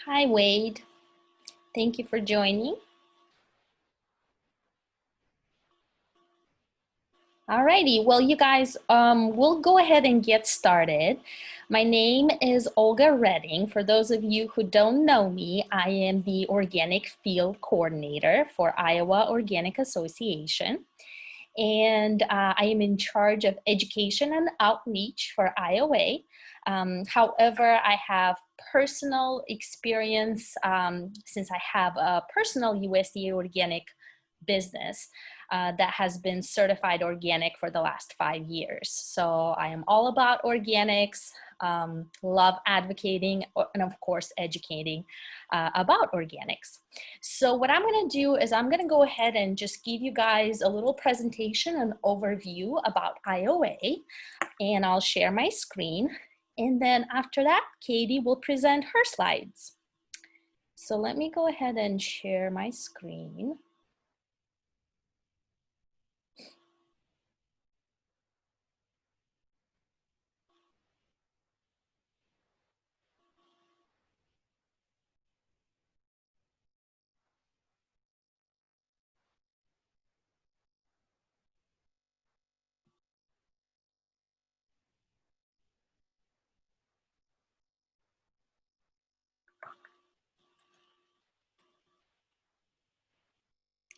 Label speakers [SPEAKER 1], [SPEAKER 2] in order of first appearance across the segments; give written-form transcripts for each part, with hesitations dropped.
[SPEAKER 1] Hi, Wade. Thank you for joining. Alrighty, well, you guys, we'll go ahead and get started. My name is Olga Redding. For those of you who don't know me, I am the Organic Field Coordinator for Iowa Organic Association. And I am in charge of education and outreach for IOA. However, I have personal experience since I have a personal USDA organic business that has been certified organic for the last 5 years. So I am all about organics, love advocating, and of course educating about organics. So what I'm going to do is I'm going to go ahead and just give you guys a little presentation and overview about IOA, and I'll share my screen. And then after that, Katie will present her slides. So let me go ahead and share my screen.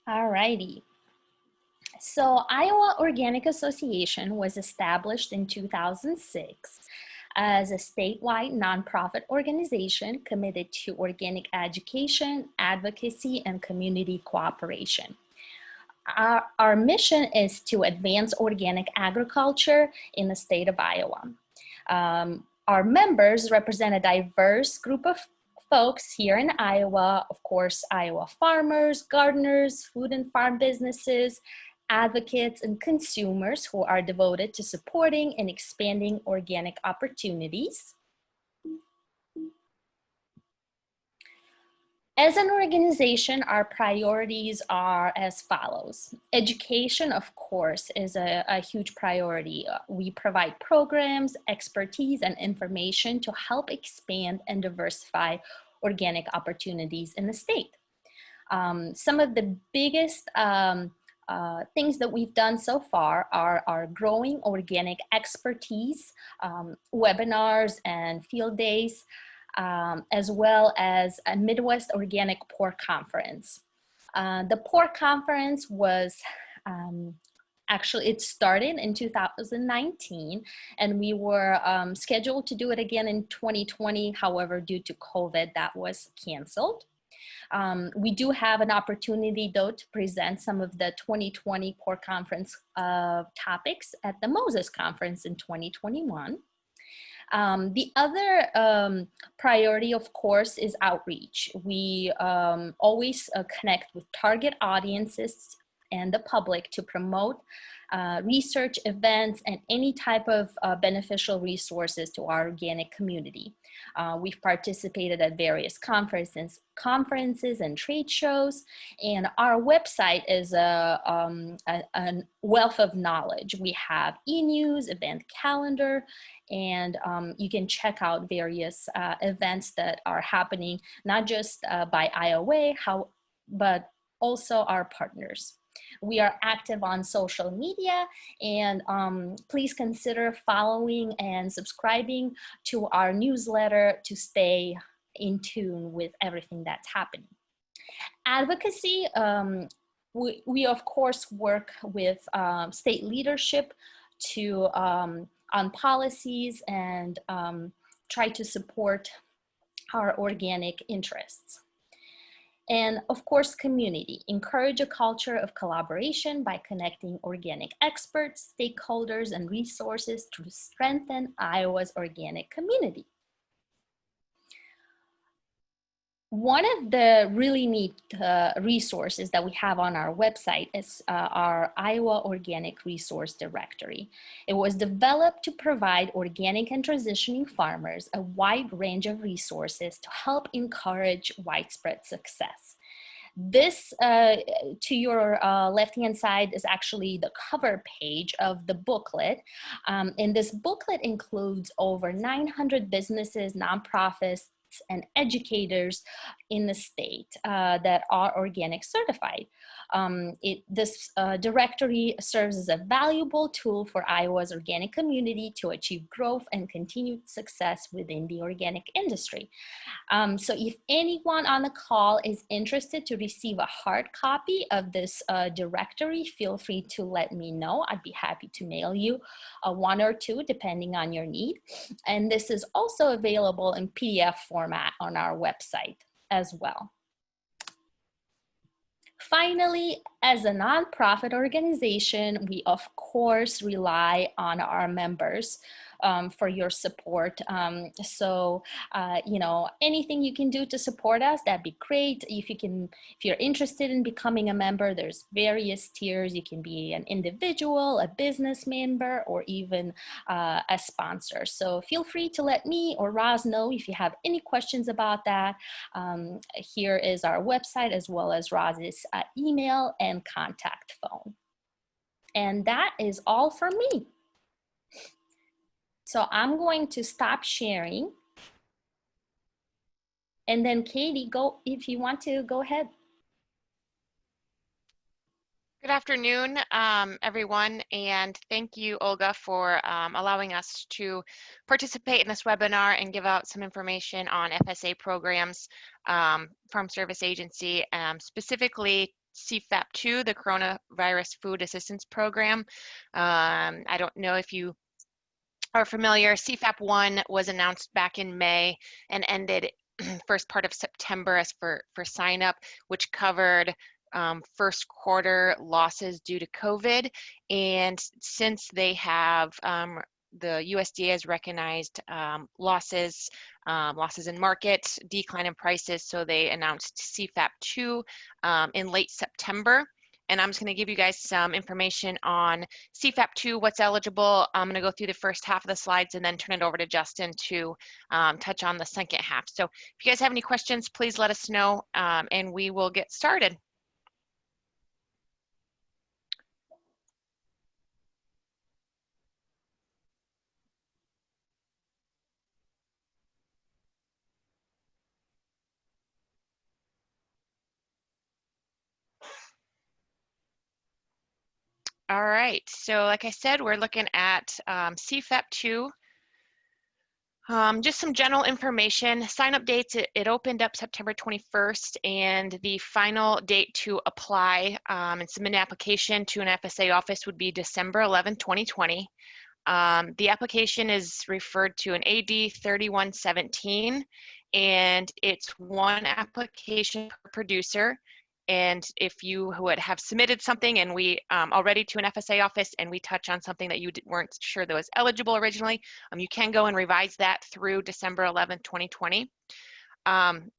[SPEAKER 1] Alrighty. So Iowa Organic Association was established in 2006 as a statewide nonprofit organization committed to organic education, advocacy, and community cooperation. Our mission is to advance organic agriculture in the state of Iowa. Our members represent a diverse group of folks here in Iowa, of course, Iowa farmers, gardeners, food and farm businesses, advocates, and consumers who are devoted to supporting and expanding organic opportunities. As an organization, our priorities are as follows. Education, of course, is a huge priority. We provide programs, expertise, and information to help expand and diversify organic opportunities in the state. Some of the biggest things that we've done so far are our growing organic expertise, webinars and field days, as well as a Midwest Organic Pork Conference. The pork conference was actually, it started in 2019, and we were scheduled to do it again in 2020. However, due to COVID, that was canceled. We do have an opportunity, though, to present some of the 2020 pork conference topics at the Moses Conference in 2021. The other priority, of course, is outreach. We always connect with target audiences and the public to promote research, events, and any type of beneficial resources to our organic community. We've participated at various conferences and trade shows, and our website is a wealth of knowledge. We have e-news, event calendar, and you can check out various events that are happening, not just by IOA, but also our partners. We are active on social media, and please consider following and subscribing to our newsletter to stay in tune with everything that's happening. Advocacy, we of course work with state leadership to on policies and try to support our organic interests. And of course, community. Encourage a culture of collaboration by connecting organic experts, stakeholders, and resources to strengthen Iowa's organic community. One of the really neat resources that we have on our website is our Iowa Organic Resource Directory. It was developed to provide organic and transitioning farmers a wide range of resources to help encourage widespread success. This, to your left-hand side, is actually the cover page of the booklet. And this booklet includes over 900 businesses, nonprofits, experts and educators in the state that are organic certified. This directory serves as a valuable tool for Iowa's organic community to achieve growth and continued success within the organic industry. So if anyone on the call is interested to receive a hard copy of this directory, feel free to let me know. I'd be happy to mail you one or two depending on your need. And this is also available in PDF format on our website as well. Finally, as a nonprofit organization, we of course rely on our members for your support. You know, anything you can do to support us, that'd be great. If you're interested in becoming a member, there's various tiers. You can be an individual, a business member, or even a sponsor. So feel free to let me or Roz know if you have any questions about that. Here is our website as well as Roz's email and contact phone. And that is all for me. So I'm going to stop sharing. And then Katie, go if you want to, go ahead.
[SPEAKER 2] Good afternoon, everyone, and thank you, Olga, for allowing us to participate in this webinar and give out some information on FSA programs, Farm Service Agency, specifically CFAP2, the Coronavirus Food Assistance Program. I don't know if you are familiar. CFAP1 was announced back in May and ended first part of September as for sign up, which covered first quarter losses due to COVID. And since they have, the USDA has recognized losses in market, decline in prices, so they announced CFAP2 in late September. And I'm just going to give you guys some information on CFAP2, what's eligible. I'm going to go through the first half of the slides and then turn it over to Justin to touch on the second half. So if you guys have any questions, please let us know and we will get started. All right, so like I said, we're looking at CFAP2. Just some general information. Sign-up dates, it opened up September 21st, and the final date to apply and submit an application to an FSA office would be December 11, 2020. The application is referred to an AD 3117, and it's one application per producer. And if you would have submitted something and we already to an FSA office and we touch on something that you weren't sure that was eligible originally, you can go and revise that through December 11th, 2020.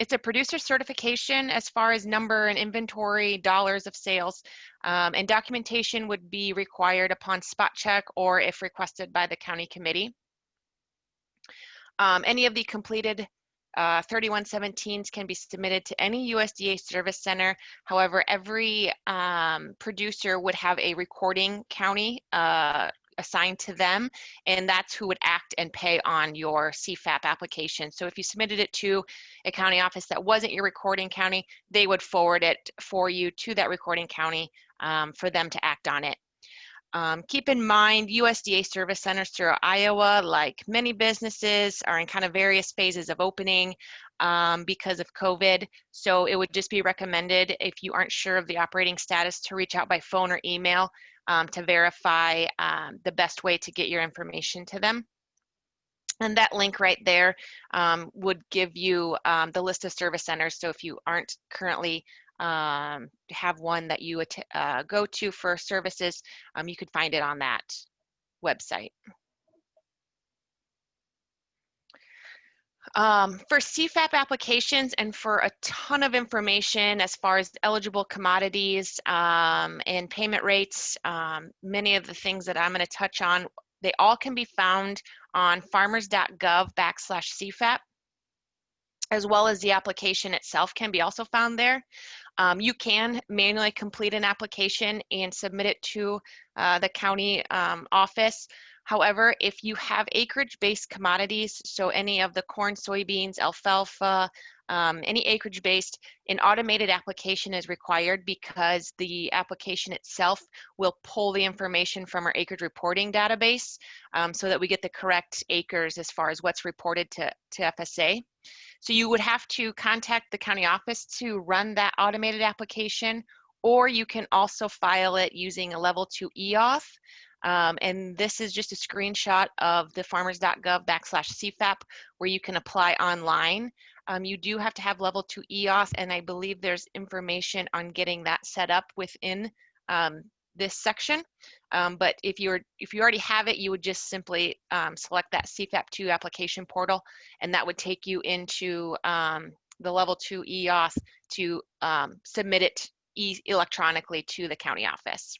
[SPEAKER 2] It's a producer certification as far as number and inventory, dollars of sales, and documentation would be required upon spot check or if requested by the county committee. Any of the completed 3117s can be submitted to any USDA service center. However, every producer would have a recording county assigned to them, and that's who would act and pay on your CFAP application. So if you submitted it to a county office that wasn't your recording county, they would forward it for you to that recording county for them to act on it. Keep in mind, USDA service centers throughout Iowa, like many businesses, are in kind of various phases of opening because of COVID. So it would just be recommended, if you aren't sure of the operating status, to reach out by phone or email to verify the best way to get your information to them. And that link right there would give you the list of service centers. So if you aren't currently have one that you go to for services, you could find it on that website. For CFAP applications and for a ton of information as far as eligible commodities and payment rates, many of the things that I'm going to touch on, they all can be found on farmers.gov/CFAP, as well as the application itself can be also found there. You can manually complete an application and submit it to the county office. However, if you have acreage-based commodities, so any of the corn, soybeans, alfalfa, any acreage-based, an automated application is required because the application itself will pull the information from our acreage reporting database so that we get the correct acres as far as what's reported to FSA. So you would have to contact the county office to run that automated application, or you can also file it using a level 2 EAuth. And this is just a screenshot of the farmers.gov/CFAP where you can apply online. You do have to have level 2 EAuth, and I believe there's information on getting that set up within this section. But if you already have it, you would just simply select that CFAP2 application portal, and that would take you into the level 2 EAuth to submit it electronically to the county office.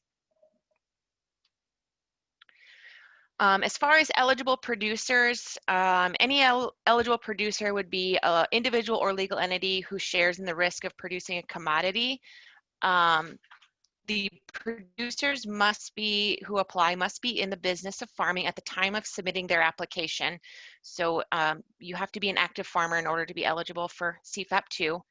[SPEAKER 2] As far as eligible producers, any eligible producer would be an individual or legal entity who shares in the risk of producing a commodity. The producers who apply must be in the business of farming at the time of submitting their application. So you have to be an active farmer in order to be eligible for CFAP2.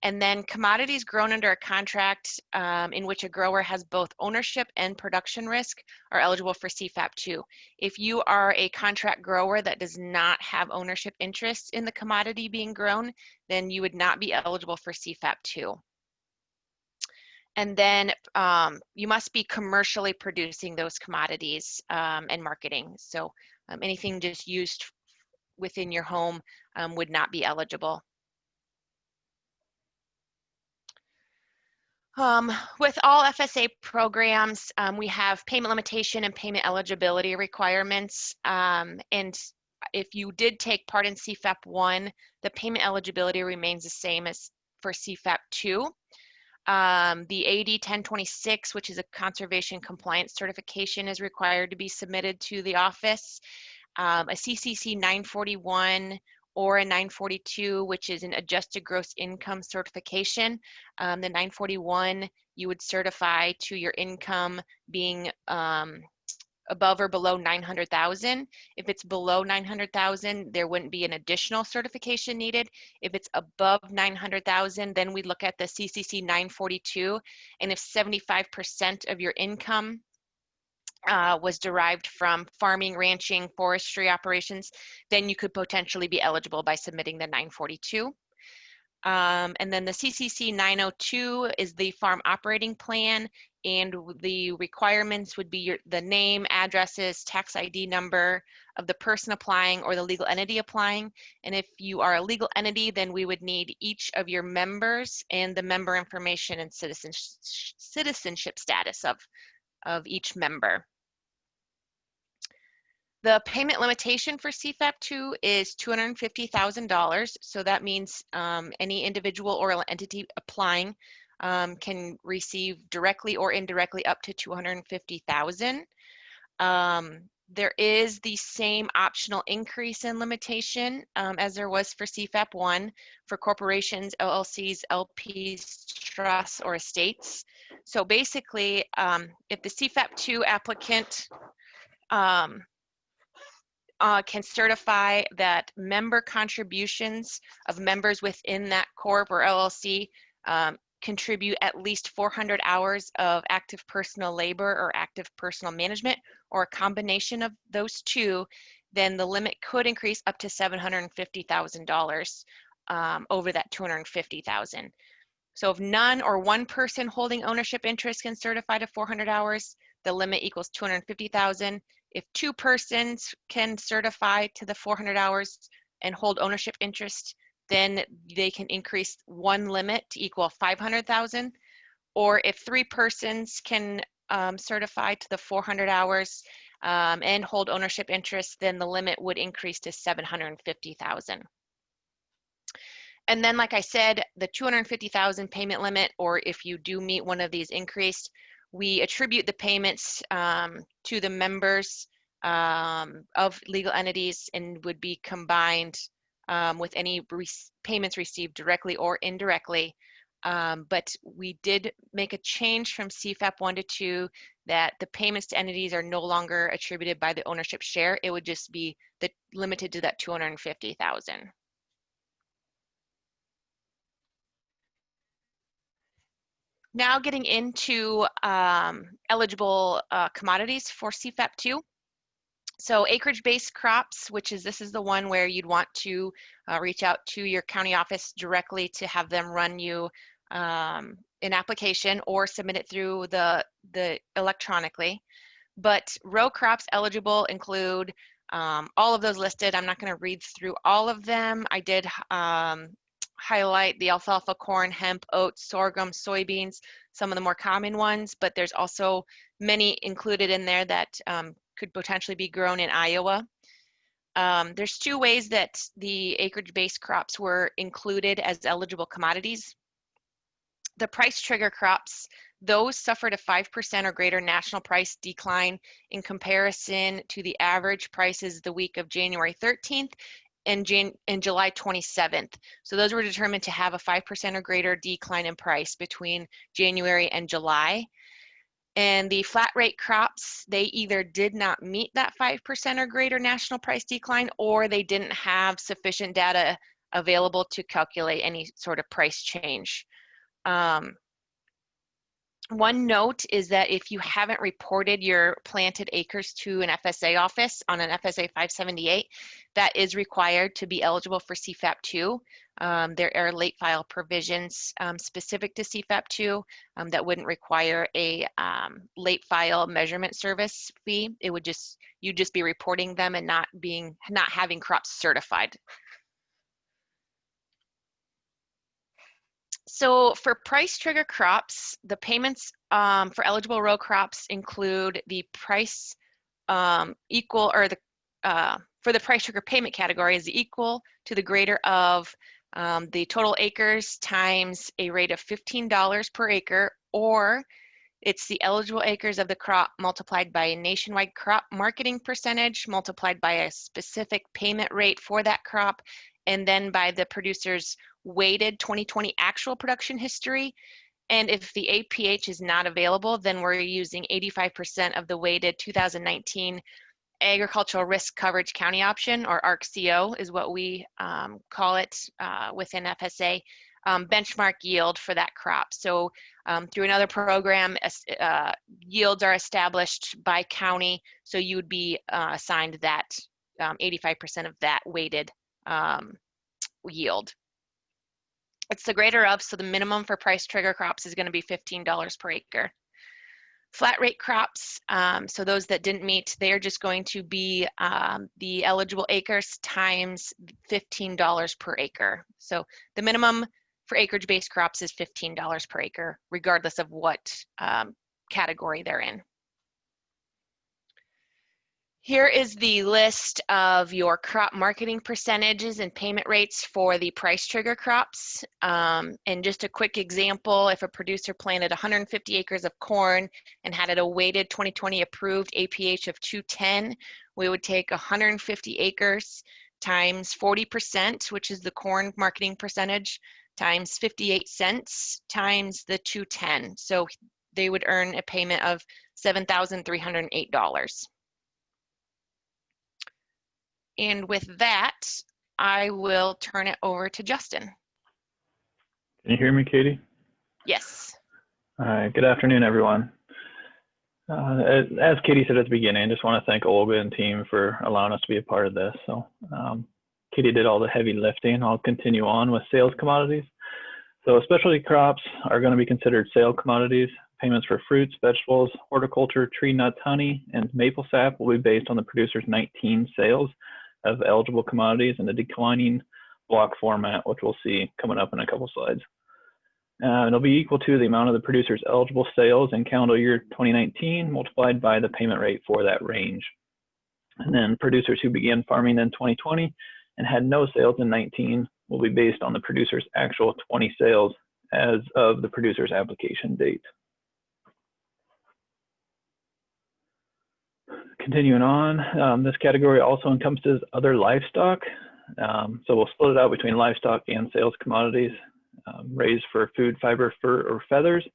[SPEAKER 2] And then commodities grown under a contract in which a grower has both ownership and production risk are eligible for CFAP2. If you are a contract grower that does not have ownership interest in the commodity being grown, then you would not be eligible for CFAP2. And then you must be commercially producing those commodities and marketing. So anything just used within your home would not be eligible. With all FSA programs, we have payment limitation and payment eligibility requirements. And if you did take part in CFAP1, the payment eligibility remains the same as for CFAP2. The AD 1026, which is a conservation compliance certification, is required to be submitted to the office. A CCC 941 or a 942, which is an adjusted gross income certification. The 941, you would certify to your income being above or below 900,000. If it's below 900,000, there wouldn't be an additional certification needed. If it's above 900,000, then we look at the CCC 942, and if 75% of your income was derived from farming, ranching, forestry operations, then you could potentially be eligible by submitting the 942. And then the CCC 902 is the farm operating plan, and the requirements would be the name, addresses, tax ID number of the person applying or the legal entity applying. And if you are a legal entity, then we would need each of your members and the member information and citizenship status of each member. The payment limitation for CFAP2 is $250,000. So that means any individual or entity applying can receive directly or indirectly up to $250,000. There is the same optional increase in limitation as there was for CFAP1 for corporations, LLCs, LPs, trusts, or estates. So basically, if the CFAP2 applicant can certify that member contributions of members within that corp or LLC contribute at least 400 hours of active personal labor or active personal management, or a combination of those two, then the limit could increase up to $750,000 over that $250,000. So if none or one person holding ownership interest can certify to 400 hours, the limit equals $250,000. If two persons can certify to the 400 hours and hold ownership interest, then they can increase one limit to equal 500,000. Or if three persons can certify to the 400 hours and hold ownership interest, then the limit would increase to 750,000. And then, like I said, the 250,000 payment limit, or if you do meet one of these increased, we attribute the payments to the members of legal entities and would be combined with any payments received directly or indirectly but we did make a change from CFAP1 to 2 that the payments to entities are no longer attributed by the ownership share. It would just be limited to that 250,000. Now getting into eligible commodities for CFAP2. So acreage-based crops, this is the one where you'd want to reach out to your county office directly to have them run you an application or submit it through the electronically. But row crops eligible include all of those listed. I'm not going to read through all of them. I did highlight the alfalfa, corn, hemp, oats, sorghum, soybeans, some of the more common ones, but there's also many included in there that could potentially be grown in Iowa. There's 2 ways that the acreage-based crops were included as eligible commodities. The price trigger crops, those suffered a 5% or greater national price decline in comparison to the average prices the week of January 13th and July 27th. So those were determined to have a 5% or greater decline in price between January and July. And the flat rate crops, they either did not meet that 5% or greater national price decline, or they didn't have sufficient data available to calculate any sort of price change. One note is that if you haven't reported your planted acres to an FSA office on an FSA 578, that is required to be eligible for CFAP2. There are late file provisions specific to CFAP2 that wouldn't require a late file measurement service fee. It would you'd just be reporting them and not having crops certified. So for price trigger crops, the payments for eligible row crops include the price equal, or for the price trigger payment category is equal to the greater of the total acres times a rate of $15 per acre, or it's the eligible acres of the crop multiplied by a nationwide crop marketing percentage multiplied by a specific payment rate for that crop, and then by the producer's weighted 2020 actual production history. And if the APH is not available, then we're using 85% of the weighted 2019 agricultural risk coverage county option, or ARC-CO is what we call it within FSA, benchmark yield for that crop. So through another program, yields are established by county, so you would be assigned that 85% of that weighted yield. It's the greater of, so the minimum for price trigger crops is going to be $15 per acre. Flat rate crops, so those that didn't meet, they're just going to be the eligible acres times $15 per acre. So the minimum for acreage-based crops is $15 per acre, regardless of what category they're in. Here is the list of your crop marketing percentages and payment rates for the price trigger crops. And just a quick example, if a producer planted 150 acres of corn and had a weighted 2020 approved APH of 210, we would take 150 acres times 40%, which is the corn marketing percentage, times 58 cents times the 210. So they would earn a payment of $7,308. And with that, I will turn it over to Justin.
[SPEAKER 3] Can you hear me, Katie?
[SPEAKER 2] Yes.
[SPEAKER 3] All right, good afternoon, everyone. As Katie said at the beginning, I just want to thank Olga and team for allowing us to be a part of this. So Katie did all the heavy lifting. I'll continue on with sales commodities. So specialty crops are going to be considered sale commodities. Payments for fruits, vegetables, horticulture, tree nuts, honey, and maple sap will be based on the producer's 19 sales of eligible commodities in the declining block format, which we'll see coming up in a couple slides. It'll be equal to the amount of the producer's eligible sales in calendar year 2019 multiplied by the payment rate for that range. And then producers who began farming in 2020 and had no sales in 19 will be based on the producer's actual 20 sales as of the producer's application date. Continuing on, this category also encompasses other livestock. So we'll split it out between livestock and sales commodities. raised for food, fiber, fur, or feathers.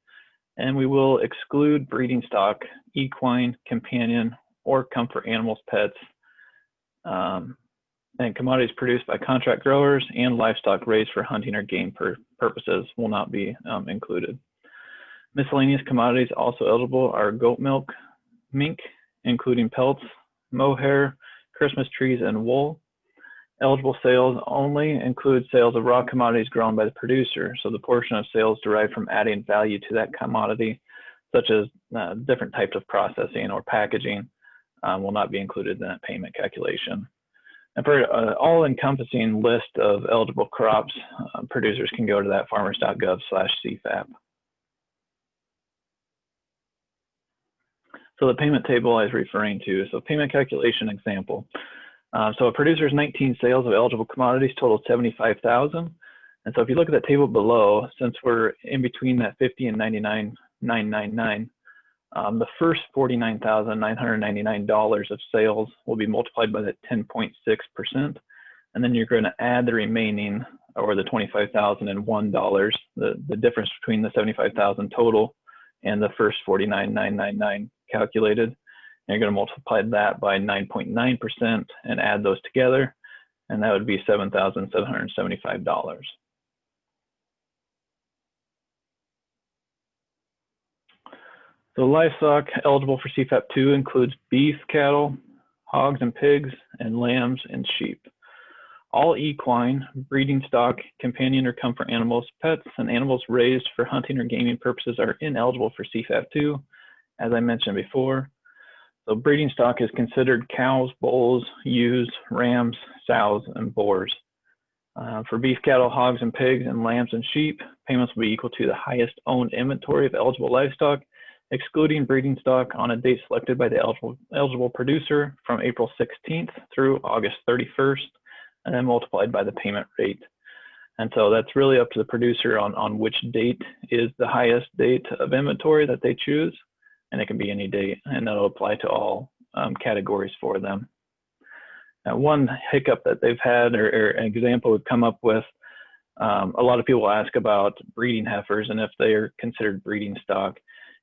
[SPEAKER 3] And we will exclude breeding stock, equine, companion, or comfort animals, pets, and commodities produced by contract growers and livestock raised for hunting or game purposes will not be included. Miscellaneous commodities also eligible are goat milk, mink, including pelts, mohair, Christmas trees, and wool. Eligible sales only include sales of raw commodities grown by the producer, so the portion of sales derived from adding value to that commodity, such as different types of processing or packaging, will not be included in that payment calculation. And for an all-encompassing list of eligible crops, producers can go to that farmers.gov/CFAP. So the payment table I was referring to, so payment calculation example. So a producer's 19 sales of eligible commodities totaled 75,000. And so if you look at the table below, since we're in between that 50 and 99,999, the first $49,999 of sales will be multiplied by that 10.6%. And then you're going to add the remaining, or the $25,001, the difference between the 75,000 total and the first 49,999 calculated. And you're going to multiply that by 9.9% and add those together, and that would be $7,775. So livestock eligible for CFAP2 includes beef, cattle, hogs and pigs, and lambs and sheep. All equine, breeding stock, companion or comfort animals, pets, and animals raised for hunting or gaming purposes are ineligible for CFAP2, as I mentioned before. So breeding stock is considered cows, bulls, ewes, rams, sows, and boars. For beef, cattle, hogs, and pigs, and lambs and sheep, payments will be equal to the highest owned inventory of eligible livestock, excluding breeding stock on a date selected by the eligible producer from April 16th through August 31st, and then multiplied by the payment rate. And so that's really up to the producer on which date is the highest date of inventory that they choose. And it can be any date, and that'll apply to all categories for them. Now, one hiccup that they've had, or an example we've come up with, a lot of people ask about breeding heifers and if they are considered breeding stock.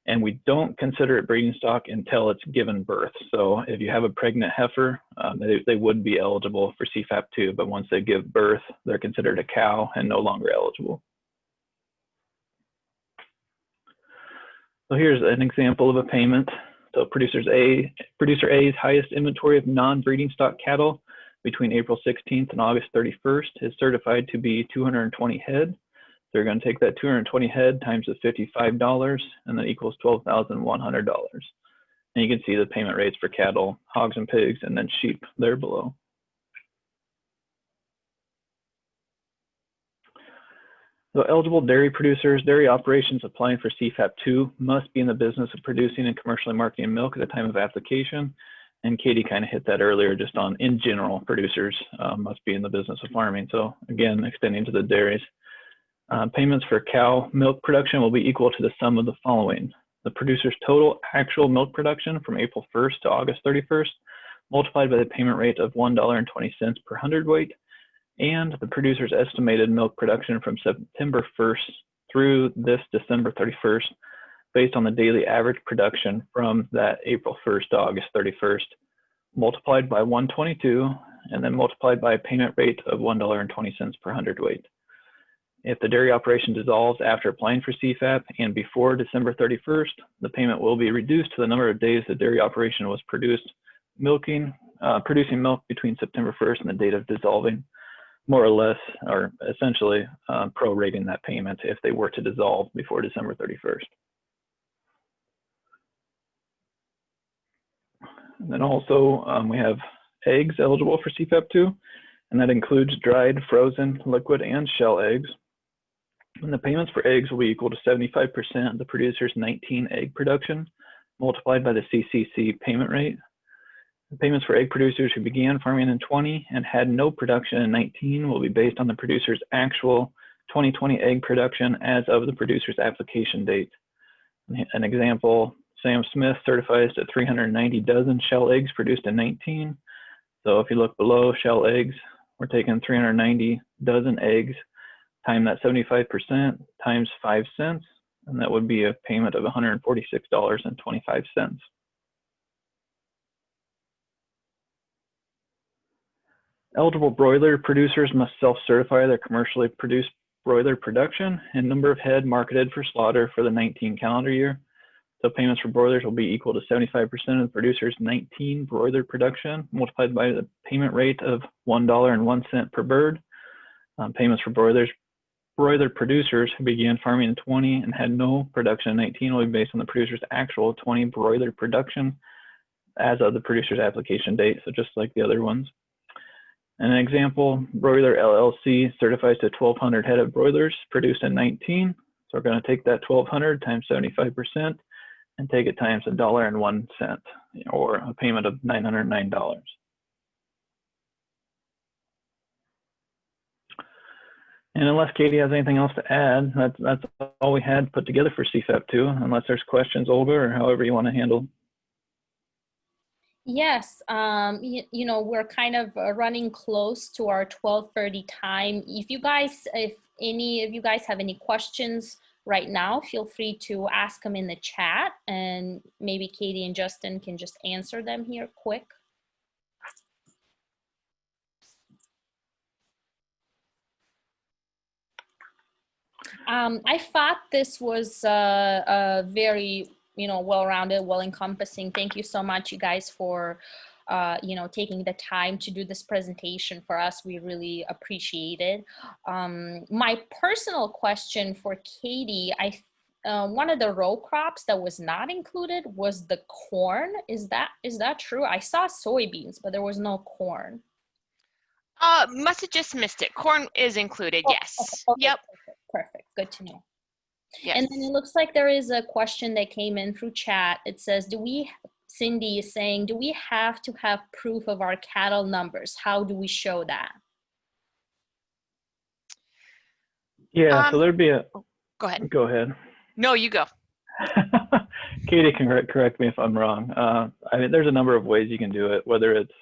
[SPEAKER 3] And we don't consider it breeding stock until it's given birth. So if you have a pregnant heifer, they would be eligible for CFAP2, but once they give birth, they're considered a cow and no longer eligible. So here's an example of a payment. So producer A's highest inventory of non-breeding stock cattle between April 16th and August 31st is certified to be 220 head. They're going to take that 220 head times the $55, and that equals $12,100. And you can see the payment rates for cattle, hogs and pigs, and then sheep there below. So eligible dairy producers, dairy operations applying for CFAP2 must be in the business of producing and commercially marketing milk at the time of application. And Katie kind of hit that earlier, just on, in general, producers must be in the business of farming. So again, extending to the dairies. Payments for cow milk production will be equal to the sum of the following: the producer's total actual milk production from April 1st to August 31st, multiplied by the payment rate of $1.20 per hundredweight, and the producer's estimated milk production from September 1st through this December 31st, based on the daily average production from that April 1st to August 31st, multiplied by 122, and then multiplied by a payment rate of $1.20 per hundredweight. If the dairy operation dissolves after applying for CFAP and before December 31st, the payment will be reduced to the number of days the dairy operation was producing milk between September 1st and the date of dissolving, more or less, or essentially prorating that payment if they were to dissolve before December 31st. And then also we have eggs eligible for CFAP2, and that includes dried, frozen, liquid, and shell eggs. And the payments for eggs will be equal to 75% of the producer's 19 egg production, multiplied by the CCC payment rate. The payments for egg producers who began farming in 20 and had no production in 19 will be based on the producer's actual 2020 egg production as of the producer's application date. An example, Sam Smith certifies to 390 dozen shell eggs produced in 19. So if you look below shell eggs, we're taking 390 dozen eggs time that 75% times 5 cents, and that would be a payment of $146.25. Eligible broiler producers must self-certify their commercially produced broiler production and number of head marketed for slaughter for the 19 calendar year. So payments for broilers will be equal to 75% of the producer's 19 broiler production multiplied by the payment rate of $1.01 per bird. Payments for broiler producers who began farming in 20 and had no production in 19 will be based on the producer's actual 20 broiler production as of the producer's application date, so just like the other ones. An example, Broiler LLC certifies to 1,200 head of broilers produced in 19. So we're going to take that 1,200 times 75% and take it times $1.01, or a payment of $909. And unless Katie has anything else to add, that's all we had put together for CFAP2, unless there's questions, Olga, or however you want to handle.
[SPEAKER 1] Yes, you know, we're kind of running close to our 12:30 time. If any of you guys have any questions right now, feel free to ask them in the chat, and maybe Katie and Justin can just answer them here quick. I thought this was a very, you know, well-rounded, well-encompassing. Thank you so much, you guys, for you know, taking the time to do this presentation for us. We really appreciate it. My personal question for Katie, one of the row crops that was not included was the corn. Is that true? I saw soybeans, but there was no corn.
[SPEAKER 2] Must have just missed it. Corn is included,
[SPEAKER 1] Oh,
[SPEAKER 2] yes.
[SPEAKER 1] okay,
[SPEAKER 2] Yep.
[SPEAKER 1] Perfect. Good to know.
[SPEAKER 2] Yes.
[SPEAKER 1] And then it looks like there is a question that came in through chat. It says, Cindy is saying, do we have to have proof of our cattle numbers? How do we show that?
[SPEAKER 3] Yeah, so there'd be a...
[SPEAKER 2] Go ahead.
[SPEAKER 3] Go ahead.
[SPEAKER 2] No, you go.
[SPEAKER 3] Katie can correct me if I'm wrong. I mean, there's a number of ways you can do it, whether it's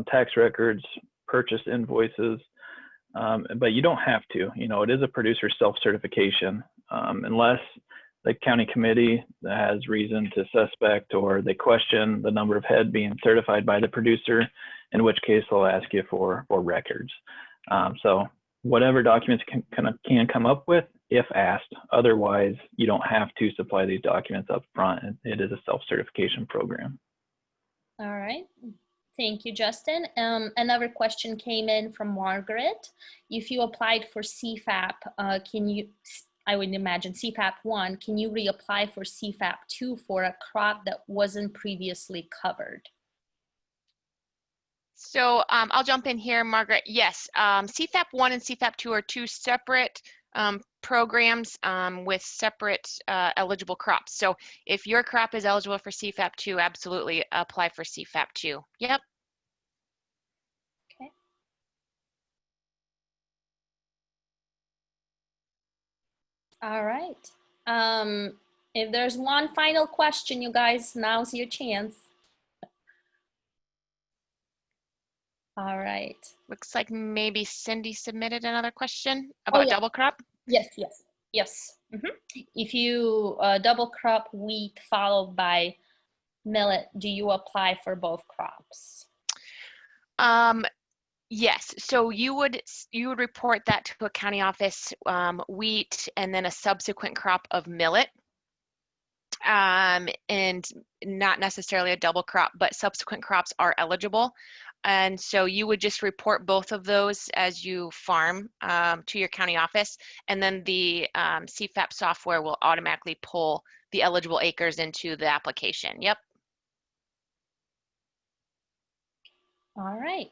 [SPEAKER 3] tax records, purchase invoices, but you don't have to. You know, it is a producer self-certification, unless the county committee has reason to suspect or they question the number of head being certified by the producer, in which case they'll ask you for records. So whatever documents can come up with if asked. Otherwise, you don't have to supply these documents up front. It is a self-certification program.
[SPEAKER 1] All right. Thank you, Justin. Another question came in from Margaret. If you applied for CFAP, I would imagine CFAP1, can you reapply for CFAP2 for a crop that wasn't previously covered?
[SPEAKER 2] So I'll jump in here, Margaret. Yes, CFAP1 and CFAP2 are two separate programs with separate eligible crops. So if your crop is eligible for CFAP2, absolutely apply for CFAP2. Yep.
[SPEAKER 1] Okay. All right. If there's one final question, you guys, now's your chance. All right.
[SPEAKER 2] Looks like maybe Cindy submitted another question about double crop.
[SPEAKER 1] Yes. Mm-hmm. If you double crop wheat followed by millet, do you apply for both crops?
[SPEAKER 2] Yes. So you would report that to a county office, wheat, and then a subsequent crop of millet. And not necessarily a double crop, but subsequent crops are eligible. And so you would just report both of those as you farm to your county office, and then the CFAP software will automatically pull the eligible acres into the application. Yep.
[SPEAKER 1] All right.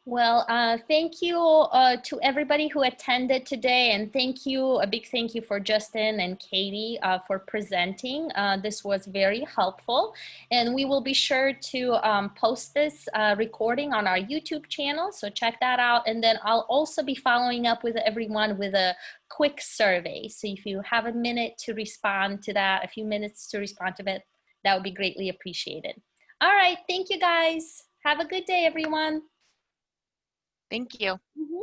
[SPEAKER 1] Well, thank you to everybody who attended today, and a big thank you for Justin and Katie for presenting. This was very helpful, and we will be sure to post this recording on our YouTube channel, so check that out. And then I'll also be following up with everyone with a quick survey. So if you have a minute to respond to that, a few minutes to respond to it, that would be greatly appreciated. All right, thank you guys. Have a good day, everyone.
[SPEAKER 2] Thank you.
[SPEAKER 1] Mm-hmm.